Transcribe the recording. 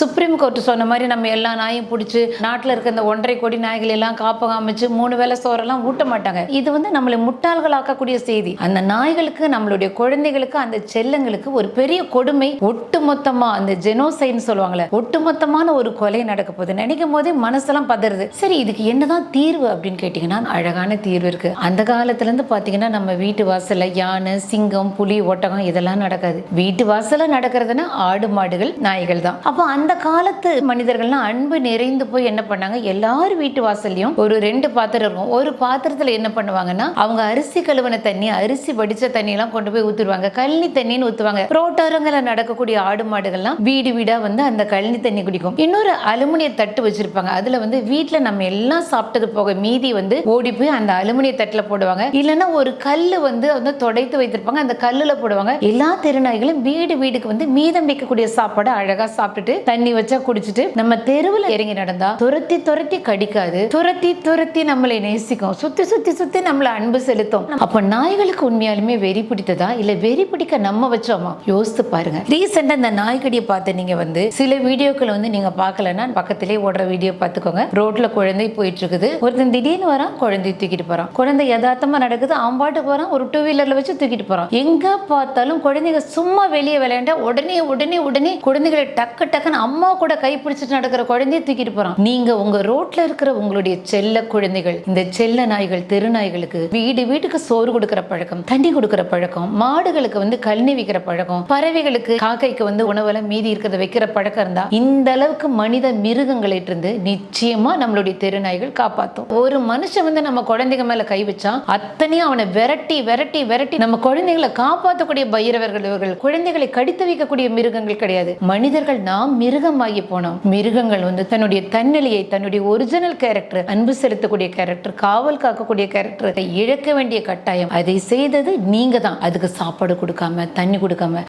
Supreme court சொன்ன மாதிரி நம்ம எல்லா நாயும் பிடிச்சி நாட்டில் இருக்க இந்த 1.5 கோடி நாய்கள் எல்லாம் காப்பகம் அமைச்சு 3 வேளை சோறெல்லாம் ஊட்ட மாட்டாங்க. இது வந்து நம்மளை முட்டாள்களாக்கக்கூடிய செய்தி. அந்த நாய்களுக்கு, நம்மளுடைய குழந்தைகளுக்கு, அந்த செல்லங்களுக்கு ஒரு பெரிய கொடுமை. ஒட்டுமொத்தமா அந்த ஜெனோசைட்னு சொல்லுவாங்கல்ல, ஒட்டுமொத்தமான ஒரு கொலை நடக்க போகுது நினைக்கும் போதே மனசெல்லாம் பதறுது. சரி, இதுக்கு என்னதான் தீர்வு அப்படின்னு கேட்டீங்கன்னா அழகான தீர்வு இருக்கு. அந்த காலத்துல இருந்து பாத்தீங்கன்னா நம்ம வீட்டு வாசல்ல யானை, சிங்கம், புலி, ஒட்டகம் இதெல்லாம் நடக்காது. வீட்டு வாசல்ல நடக்கிறதுனா ஆடு, மாடுகள், நாய்கள் தான். அப்போ அந்த காலத்து மனிதர்கள்லாம் அன்பு நிறைந்து போய் என்ன பண்ணாங்க, எல்லாரும் வீட்டு வாசல்லையும் ஒரு 2 பாத்திரம் இருக்கும். ஒரு பாத்திரத்துல என்ன பண்ணுவாங்கன்னா அவங்க அரிசி கழுவன தண்ணி, அரிசி வடிச்ச தண்ணி எல்லாம் கொண்டு போய் ஊத்துருவாங்க. கழனி தண்ணின்னு ஊத்துவாங்க. ரோட்டோரங்களை நடக்கக்கூடிய ஆடு மாடுகள்லாம் வீடு வீடா வந்து அந்த கழனி தண்ணி குடிக்கும். இன்னொரு அலுமினிய தட்டு வச்சிருப்பாங்க. அதுல வந்து வீட்டுல நம்ம எல்லாம் சாப்பிட்டது போக மீதி வந்து ஓடி போய் அந்த அலுமினிய தட்டுல போடுவாங்க. இல்லைன்னா ஒரு கல்லு வந்து தொடைத்து வைத்திருப்பாங்க. அந்த கல்லுல போடுவாங்க. எல்லா தெருநாய்களும் வீடு வீடுக்கு வந்து மீதம் வைக்கக்கூடிய சாப்பாடு அழகா சாப்பிட்டுட்டு தண்ணி வச்சா குடிச்சிட்டு நம்ம தெருவில் இறங்கி நடந்தா துரத்தி துரத்தி கடிக்காது, துரத்தி துரத்தி நம்மளை நேசிக்கும், சுத்தி சுத்தி சுத்தி நம்மளை அன்பு செலுத்தும். அப்ப நாய்களுக்கு உண்மையாலுமே வெறி பிடித்ததா இல்ல வெறி பிடிக்க நம்ம வச்சோமா? யோசித்து பாருங்க. ரீசெண்டா இந்த நாய்க்கடியை பார்த்து நீங்க வந்து சில வீடியோக்களை வந்து நீங்க பார்க்கலன்னா பக்கத்திலே ஓடுற வீடியோ பார்த்துக்கோங்க. ரோட்ல குழந்தை போயிட்டு இருக்குது. ஒருத்தன் திடீர்னு வரான், குழந்தை தூக்கிட்டு போறான். குழந்தை யதார்த்தமா நடக்குது, ஆம்பாட்டுக்கு வரான், ஒரு 2 வீலர்ல வச்சு தூக்கிட்டு போறான். எங்க பார்த்தாலும் குழந்தைங்க சும்மா வெளியே விளையாண்டா உடனே உடனே உடனே குழந்தைகளை டக்கு டக்குன்னு அம்மா கூட கை பிடிச்சிட்டு நடக்கிற குழந்தைய தூக்கிட்டு போறான். நீங்க உங்க ரோட்ல இருக்கிற உங்களுடைய செல்ல குழந்தைகள், இந்த செல்ல நாய்கள், தெருநாய்களுக்கு வீடு வீட்டுக்கு சோறு கொடுக்கிற பழக்கம், தண்ணி கொடுக்கிற பழக்கம், மாடுகளுக்கு வந்து கழனி வைக்கிற பழக்கம், பறவைகளுக்கு காக்கைக்கு வந்து உணவெல்லாம் மீதி இருக்கிறத வைக்கிற பழக்கம் இருந்தா இந்த அளவுக்கு மனித மிருகங்களிட்டு இருந்து நிச்சயமா நம்மளுடைய தெருநாய்கள் காப்பாத்தும். ஒரு மனுஷன் வந்து நம்ம குழந்தைங்க மேல கை வச்சா அத்தனையும் அவனை விரட்டி விரட்டி விரட்டி நம்ம குழந்தைகளை காப்பாற்றக்கூடிய பைரவர்கள் இவர்கள். குழந்தைகளை கடித்து வைக்கக்கூடிய மிருகங்கள் கிடையாது. மனிதர்கள் நாம் மிருகமாகி போனோம். மிருகங்கள் வந்து தன்னுடைய தன்னிலையை, தன்னுடைய ஒரிஜினல் கேரக்டர், அன்பு செலுத்தக்கூடிய கேரக்டர், காவல் காக்கக்கூடிய கேரக்டர் இழக்க வேண்டிய கட்டாயம். அதை செய்தது நீங்க தான். அதுக்கு சாப்பாடு கொடுக்காம, தண்ணி கொடுக்காம